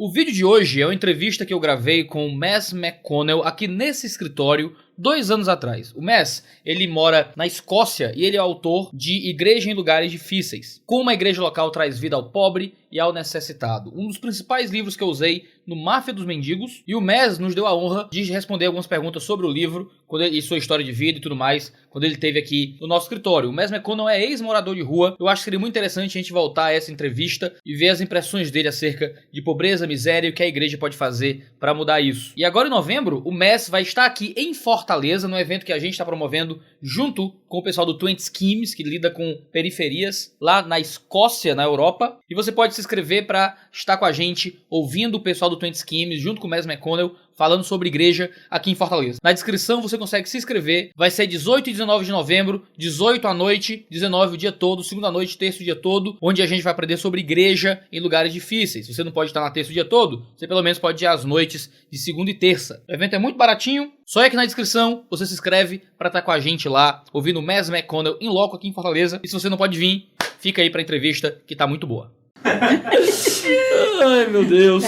O vídeo de hoje é uma entrevista que eu gravei com o Mez McConnell aqui nesse escritório 2 anos atrás. O Mez, ele mora na Escócia e ele é autor de Igreja em Lugares Difíceis. Como a igreja local traz vida ao pobre e ao necessitado. Um dos principais livros que eu usei no Máfia dos Mendigos. E o Mez nos deu a honra de responder algumas perguntas sobre o livro e sua história de vida e tudo mais, quando ele esteve aqui no nosso escritório. O Mez McConnell é ex-morador de rua. Eu acho que seria muito interessante a gente voltar a essa entrevista e ver as impressões dele acerca de pobreza, miséria e o que a igreja pode fazer para mudar isso. E agora em novembro, o Mez vai estar aqui em Fortaleza, no evento que a gente está promovendo junto com o pessoal do 20 Schemes, que lida com periferias, lá na Escócia, na Europa. E você pode se inscrever para estar com a gente, ouvindo o pessoal do 20 Schemes, junto com o Mez McConnell, falando sobre igreja aqui em Fortaleza. Na descrição você consegue se inscrever. Vai ser 18 e 19 de novembro, 18 à noite, 19 o dia todo, segunda noite, terça o dia todo, onde a gente vai aprender sobre igreja em lugares difíceis. Se você não pode estar na terça o dia todo, você pelo menos pode ir às noites de segunda e terça. O evento é muito baratinho, só é aqui na descrição, você se inscreve para estar com a gente lá, ouvindo o Mez McConnell em loco aqui em Fortaleza. E se você não pode vir, fica aí pra entrevista que tá muito boa. Ai, meu Deus.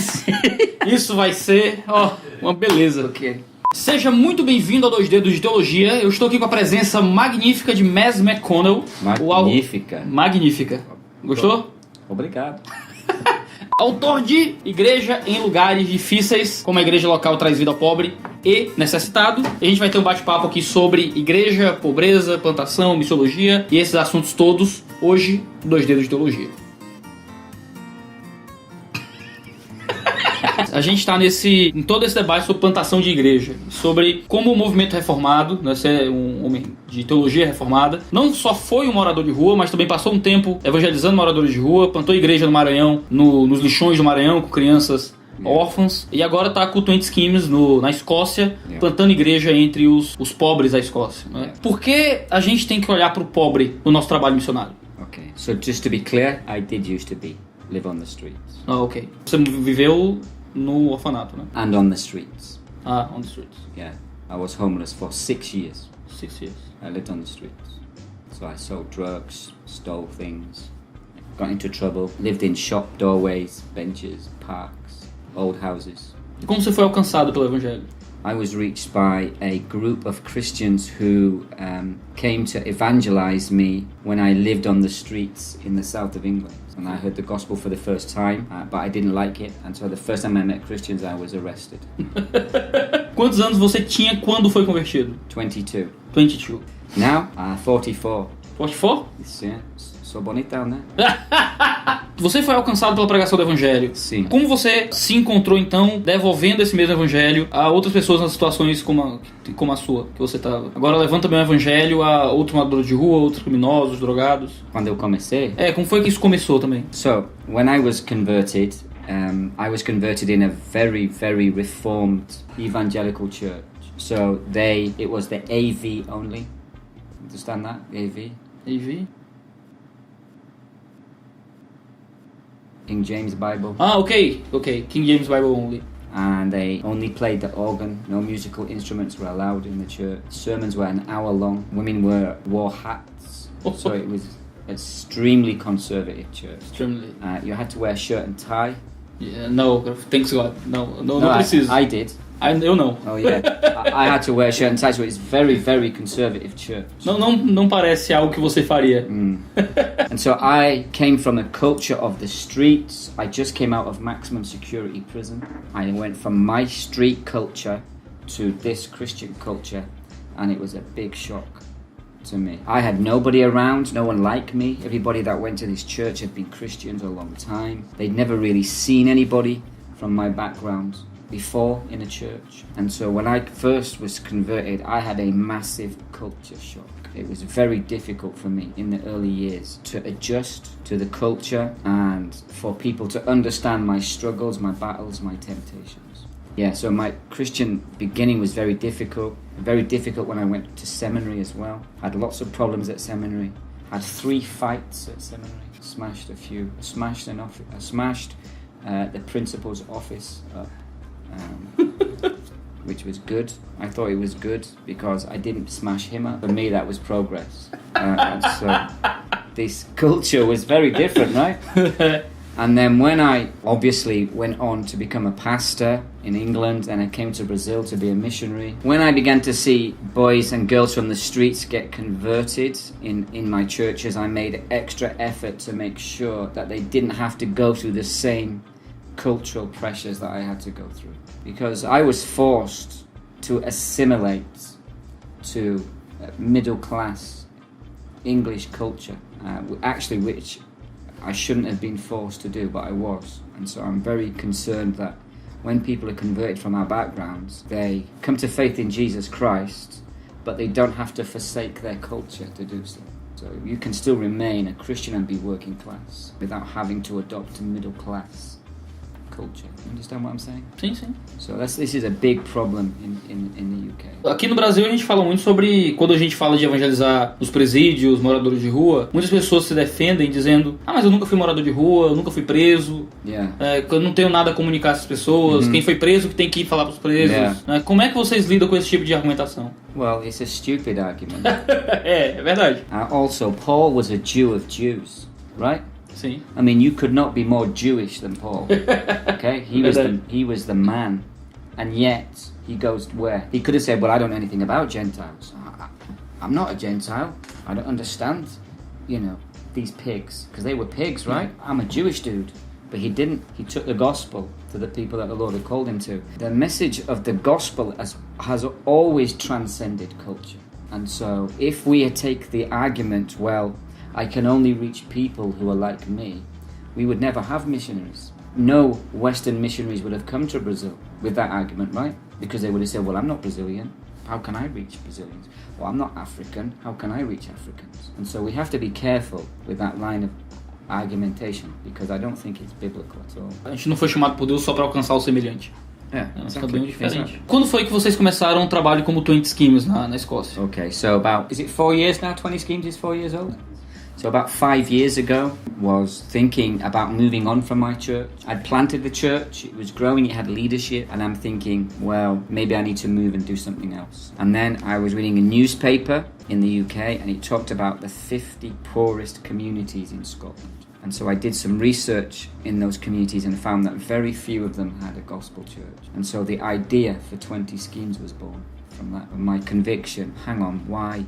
Isso vai ser, uma beleza. Okay. Seja muito bem-vindo ao 2 Dedos de Teologia. Eu estou aqui com a presença magnífica de Mez McConnell. Magnífica. Magnífica. Gostou? Obrigado. Autor de Igreja em Lugares Difíceis, como a igreja local traz vida ao pobre e necessitado. A gente vai ter um bate-papo aqui sobre igreja, pobreza, plantação, missiologia e esses assuntos todos, hoje, 2 Dedos de Teologia. A gente está em todo esse debate sobre plantação de igreja, sobre como o movimento reformado, né, ser um homem de teologia reformada, não só foi um morador de rua, mas também passou um tempo evangelizando moradores de rua, plantou igreja no Maranhão, nos lixões do Maranhão, com crianças órfãos, e agora está com o 20 Schemes na Escócia, plantando igreja entre os pobres da Escócia. Né? Por que a gente tem que olhar para o pobre no nosso trabalho missionário? Okay, so just to be clear, I did used to live on the streets. Ok. Você viveu no orfanato, né? And on the streets. On the streets. Yeah, I was homeless for 6 years. 6 years. I lived on the streets. So I sold drugs, stole things, got into trouble, lived in shop doorways, benches, parks, old houses. E como você foi alcançado pelo evangelho? I was reached by a group of Christians who came to evangelize me when I lived on the streets in the south of England. And I heard the gospel for the first time, but I didn't like it. And so the first time I met Christians, I was arrested. Quantos anos você tinha quando foi convertido? 22. 22. Now, 44. 44? Yeah. Sou bonitão, né? Você foi alcançado pela pregação do evangelho. Sim. Como você se encontrou, então, devolvendo esse mesmo evangelho a outras pessoas nas situações como a sua, que você estava? Agora levando também o evangelho a outros moradores de rua, outros criminosos, drogados. Quando eu comecei? Como foi que isso começou também? So, when I was converted, I was converted in a very, very reformed evangelical church. So, it was the AV only. Understand that? AV? AV? King James Bible. Okay. King James Bible only. And they only played the organ. No musical instruments were allowed in the church. Sermons were an hour long. Women wore hats. So it was extremely conservative church. Extremely. You had to wear a shirt and tie. Yeah, no, thanks God. No preciso. I did. Eu não. Oh yeah. I had to wear a shirt and tie, so it's very, very conservative church. Não parece algo que você faria. And so I came from a culture of the streets. I just came out of maximum security prison. I went from my street culture to this Christian culture, and it was a big shock to me. I had nobody around, no one like me. Everybody that went to this church had been Christians a long time. They'd never really seen anybody from my background before in a church. And so when I first was converted, I had a massive culture shock. It was very difficult for me in the early years to adjust to the culture and for people to understand my struggles, my battles, my temptations. Yeah, so my Christian beginning was very difficult when I went to seminary as well. I had lots of problems at seminary. I had 3 fights at seminary. Smashed the principal's office up. Which was good. I thought it was good because I didn't smash him up. For me, that was progress. So this culture was very different, right? And then when I obviously went on to become a pastor in England, and I came to Brazil to be a missionary, when I began to see boys and girls from the streets get converted in my churches, I made extra effort to make sure that they didn't have to go through the same cultural pressures that I had to go through. Because I was forced to assimilate to middle class English culture, actually which I shouldn't have been forced to do, but I was. And so I'm very concerned that when people are converted from our backgrounds, they come to faith in Jesus Christ, but they don't have to forsake their culture to do so. So you can still remain a Christian and be working class without having to adopt a middle class culture. You understand what I'm saying? Sim, sim. So this is a big problem in the UK. Aqui no Brasil a gente fala muito sobre, quando a gente fala de evangelizar os presídios, moradores de rua, muitas pessoas se defendem dizendo: ah, mas eu nunca fui morador de rua, eu nunca fui preso, eu não tenho nada a comunicar a essas pessoas, quem foi preso que tem que ir falar para os presos. Como é que vocês lidam com esse tipo de argumentação? Well, it's a stupid argument. É verdade. Also, Paul was a Jew of Jews, right? Sim. I mean, you could not be more Jewish than Paul. Okay, he was the man, and yet he goes where? He could have said, "Well, I don't know anything about Gentiles. I'm not a Gentile. I don't understand, these pigs, because they were pigs, right? I'm a Jewish dude." But he didn't. He took the gospel to the people that the Lord had called him to. The message of the gospel has always transcended culture. And so, if we take the argument, well, I can only reach people who are like me, we would never have missionaries. No Western missionaries would have come to Brazil with that argument, right? Because they would have said, well, I'm not Brazilian. How can I reach Brazilians? Well, I'm not African. How can I reach Africans? And so we have to be careful with that line of argumentation, because I don't think it's biblical at all. A gente não foi chamado por Deus só para alcançar o semelhante. Exactly. Bem diferente. Exactly. Quando foi que vocês começaram um trabalho como 20 Schemes na Escócia? Okay, so is it 4 years now? 20 Schemes is 4 years old? So about 5 years ago, was thinking about moving on from my church. I'd planted the church, it was growing, it had leadership, and I'm thinking, well, maybe I need to move and do something else. And then I was reading a newspaper in the UK, and it talked about the 50 poorest communities in Scotland. And so I did some research in those communities and found that very few of them had a gospel church. And so the idea for 20 Schemes was born from that, my conviction, hang on, why?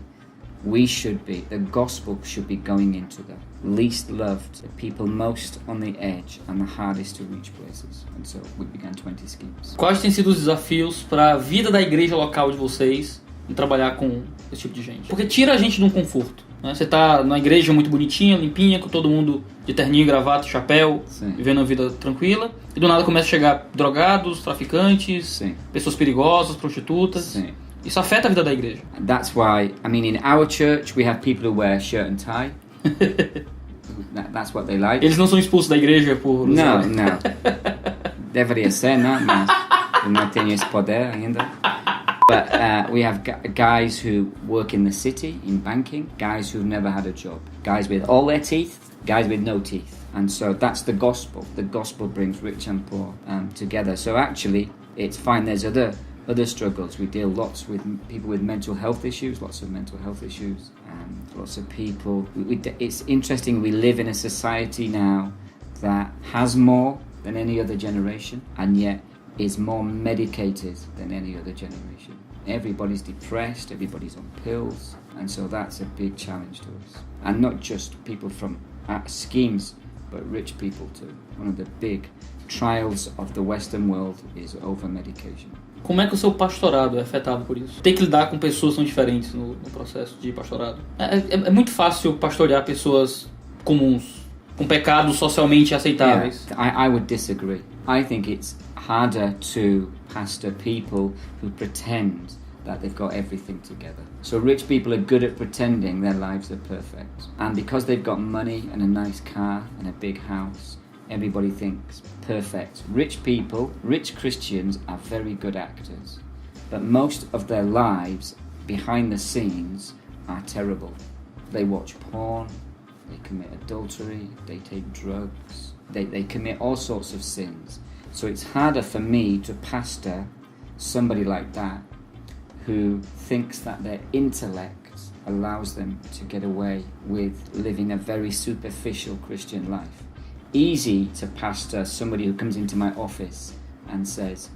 The gospel should be going into the least loved, the people most on the edge and the hardest to reach places. And so we began 20 Schemes. Quais têm sido os desafios para a vida da igreja local de vocês em trabalhar com esse tipo de gente? Porque tira a gente de um conforto, né? Você tá numa igreja muito bonitinha, limpinha, com todo mundo de terninho, gravata, chapéu, vivendo uma vida tranquila, e do nada começa a chegar drogados, traficantes, pessoas perigosas, prostitutas. Isso afeta a vida da igreja. That's why, I mean, in our church we have people who wear shirt and tie. That's what they like. Eles não são expulsos da igreja por... Não. Deveria ser, não? Mas eu não tenho esse poder ainda. But we have guys who work in the city, in banking, guys who've never had a job, guys with all their teeth, guys with no teeth. And so that's the gospel. The gospel brings rich and poor together. So actually, it's fine. There's other struggles. We deal lots with people with mental health issues, lots of people. It's interesting, we live in a society now that has more than any other generation, and yet is more medicated than any other generation. Everybody's depressed, everybody's on pills, and so that's a big challenge to us. And not just people from schemes, but rich people too. One of the big trials of the Western world is over-medication. Como é que o seu pastorado é afetado por isso? Tem que lidar com pessoas que são diferentes no processo de pastorado. É muito fácil pastorear pessoas comuns, com pecados socialmente aceitáveis. I would disagree. I think it's harder to pastor people who pretend that they've got everything together. So rich people are good at pretending their lives are perfect. And because they've got money and a nice car and a big house, everybody thinks perfect. Rich people, rich Christians are very good actors, but most of their lives behind the scenes are terrible. They watch porn, they commit adultery, they take drugs, they commit all sorts of sins. So it's harder for me to pastor somebody like that who thinks that their intellect allows them to get away with living a very superficial Christian life. easy to pastor somebody who comes into my office and says,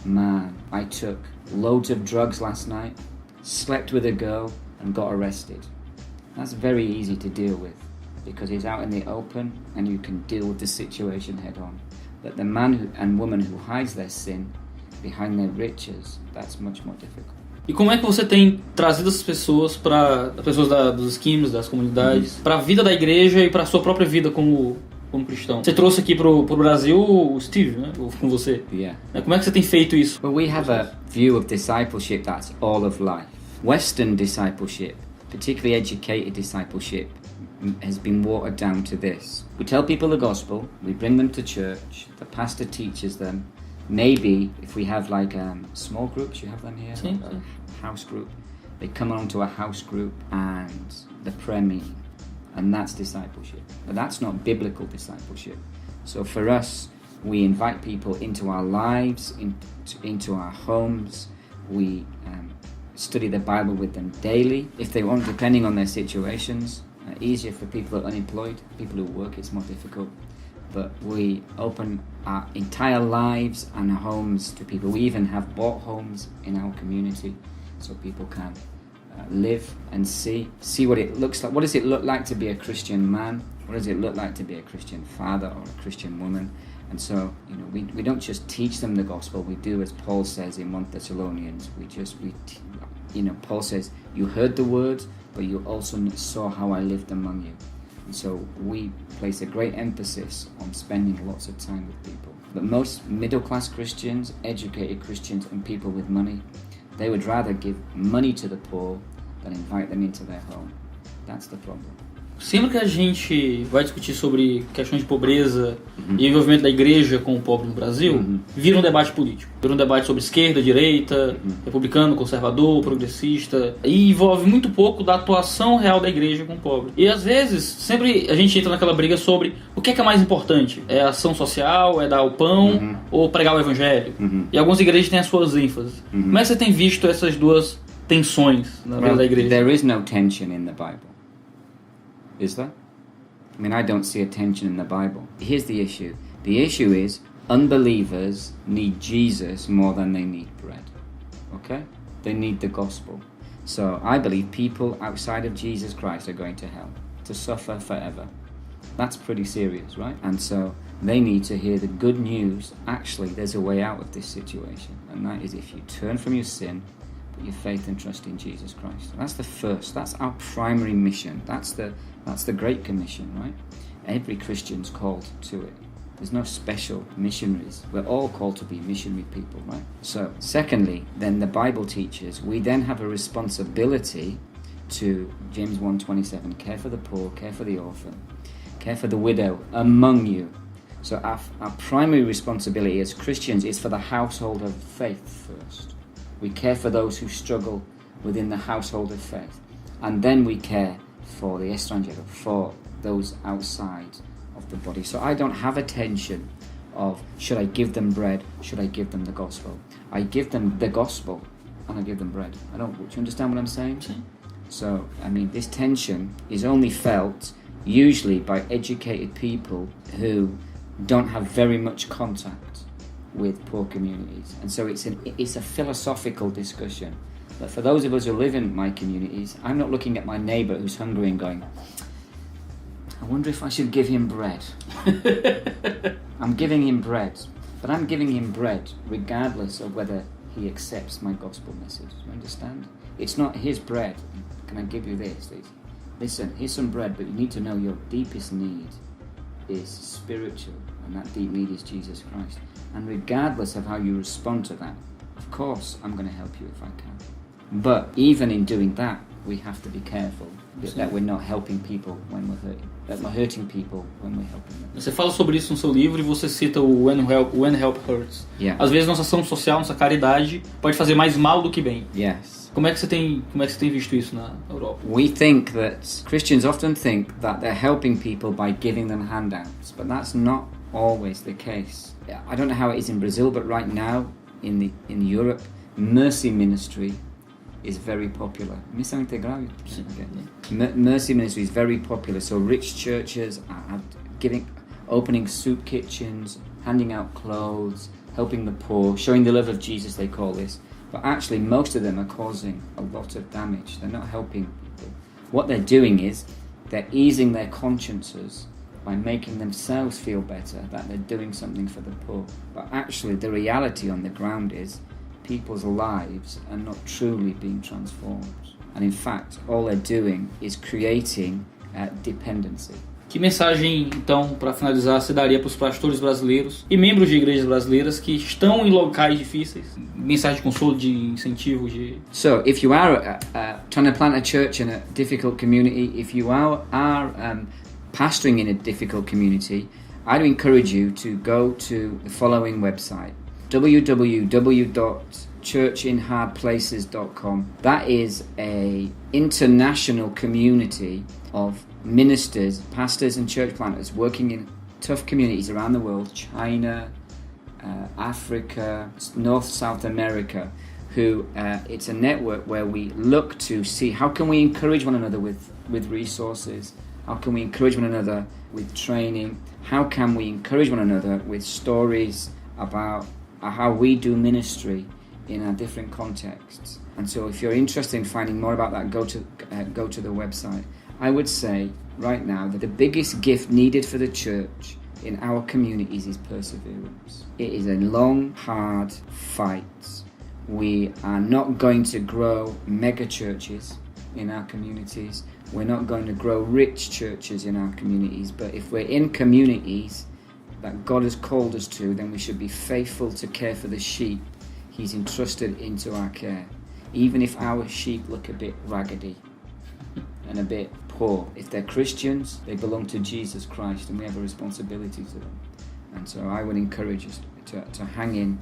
man, I took loads of drugs last night, slept with a girl and got arrested. That's very easy to deal with because he's out in the open and you can deal with the situation head on. But the man and woman who hides their sin behind their riches, that's much more difficult. E como é que você tem trazido essas pessoas dos esquimas, das comunidades, para a vida da igreja e para a sua própria vida como cristão? Você trouxe aqui pro Brasil o Steve, né? Com você. Yeah. Como é que você tem feito isso? Well, we have a view of discipleship that's all of life. Western discipleship, particularly educated discipleship, has been watered down to this. We tell people the gospel, we bring them to church, the pastor teaches them. Maybe if we have like small groups, you have them here, sim. A house group, they come along to a house group and the prayer meeting, and that's discipleship. But that's not biblical discipleship. So for us, we invite people into our lives, into our homes. We study the Bible with them daily. If they want, depending on their situations, easier for people who are unemployed, people who work, it's more difficult. But we open our entire lives and homes to people. We even have bought homes in our community so people can live and see what it looks like. What does it look like to be a Christian man? What does it look like to be a Christian father or a Christian woman? And so, we don't just teach them the gospel. We do as Paul says in 1 Thessalonians. Paul says, you heard the word, but you also saw how I lived among you. And so we place a great emphasis on spending lots of time with people. But most middle-class Christians, educated Christians and people with money, they would rather give money to the poor than invite them into their home. That's the problem. Sempre que a gente vai discutir sobre questões de pobreza e envolvimento da igreja com o pobre no Brasil, vira um debate político. Vira um debate sobre esquerda, direita, republicano, conservador, progressista. E envolve muito pouco da atuação real da igreja com o pobre. E às vezes, sempre a gente entra naquela briga sobre o que é mais importante. É a ação social, é dar o pão ou pregar o evangelho. E algumas igrejas têm as suas ênfases. Como é que você tem visto essas duas tensões na vida da igreja? There is no tension in the Bible. Is there? I mean, I don't see a tension in the Bible. Here's the issue. The issue is unbelievers need Jesus more than they need bread. Okay? They need the gospel. So I believe people outside of Jesus Christ are going to hell, to suffer forever. That's pretty serious, right? And so they need to hear the good news. Actually, there's a way out of this situation. And that is if you turn from your sin, put your faith and trust in Jesus Christ. That's the first. That's our primary mission. That's the Great Commission, right? Every Christian's called to it. There's no special missionaries. We're all called to be missionary people, right? So, secondly, then the Bible teaches we then have a responsibility to, James 1:27, care for the poor, care for the orphan, care for the widow among you. So our primary responsibility as Christians is for the household of faith first. We care for those who struggle within the household of faith. And then we care for the estrangeiro, for those outside of the body. So I don't have a tension of should I give them bread, should I give them the gospel. I give them the gospel and I give them bread. Do you understand what I'm saying? So, I mean, this tension is only felt usually by educated people who don't have very much contact with poor communities. And so it's a philosophical discussion. But for those of us who live in my communities, I'm not looking at my neighbour who's hungry and going, I wonder if I should give him bread. I'm giving him bread. But I'm giving him bread regardless of whether he accepts my gospel message. Do you understand? It's not his bread. Can I give you this? Listen, here's some bread, but you need to know your deepest need is spiritual. And that deep need is Jesus Christ. And regardless of how you respond to that, of course, I'm going to help you if I can. But even in doing that, we have to be careful that we're not helping people when we're hurting. That we're hurting people when we're helping them. Você fala sobre isso no seu livro e você cita o When Help Hurts. Yeah. Às vezes nossa ação social, nossa caridade pode fazer mais mal do que bem. Yes. Como é que você tem visto isso na Europa? We think that Christians often think that they're helping people by giving them handouts, but that's not always the case. I don't know how it is in Brazil, but right now in Europe, mercy ministry is very popular. Missão integral. Mercy ministry is very popular. So rich churches are giving opening soup kitchens, handing out clothes, helping the poor, showing the love of Jesus, they call this. But actually, most of them are causing a lot of damage. They're not helping people. What they're doing is they're easing their consciences by making themselves feel better that they're doing something for the poor. But actually, the reality on the ground is people's lives are not truly being transformed. And in fact, all they're doing is creating dependency. Que mensagem, então, para finalizar, você daria para os pastores brasileiros e membros de igrejas brasileiras que estão em locais difíceis? Mensagem de consolo, de incentivo, de... So, if you are trying to plant a church in a difficult community, if you are pastoring in a difficult community, I'd encourage you to go to the following website, www.churchinhardplaces.com. That is an international community of ministers, pastors and church planters working in tough communities around the world, China, Africa, North, South America, who it's a network where we look to see how can we encourage one another with resources, how can we encourage one another with training, how can we encourage one another with stories about how we do ministry in our different contexts. And so if you're interested in finding more about that, go to the website. I would say right now that the biggest gift needed for the church in our communities is perseverance. It is a long, hard fight. We are not going to grow mega churches in our communities. We're not going to grow rich churches in our communities. But if we're in communities that God has called us to, then we should be faithful to care for the sheep He's entrusted into our care. Even if our sheep look a bit raggedy and a bit poor. If they're Christians, they belong to Jesus Christ and we have a responsibility to them. And so I would encourage us to hang in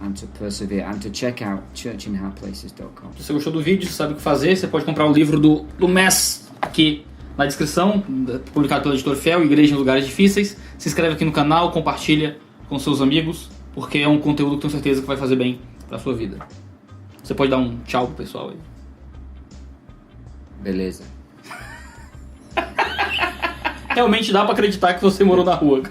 and to persevere and to check out churchinhardplaces.com. Se você gostou do vídeo, você sabe o que fazer. Você pode comprar o livro do Mez aqui na descrição, publicado pela editora Fiel, Igreja em Lugares Difíceis. Se inscreve aqui no canal, compartilha com seus amigos, porque é um conteúdo que tenho certeza que vai fazer bem para sua vida. Você pode dar um tchau pro pessoal aí. Beleza. Realmente dá pra acreditar que você morou na rua.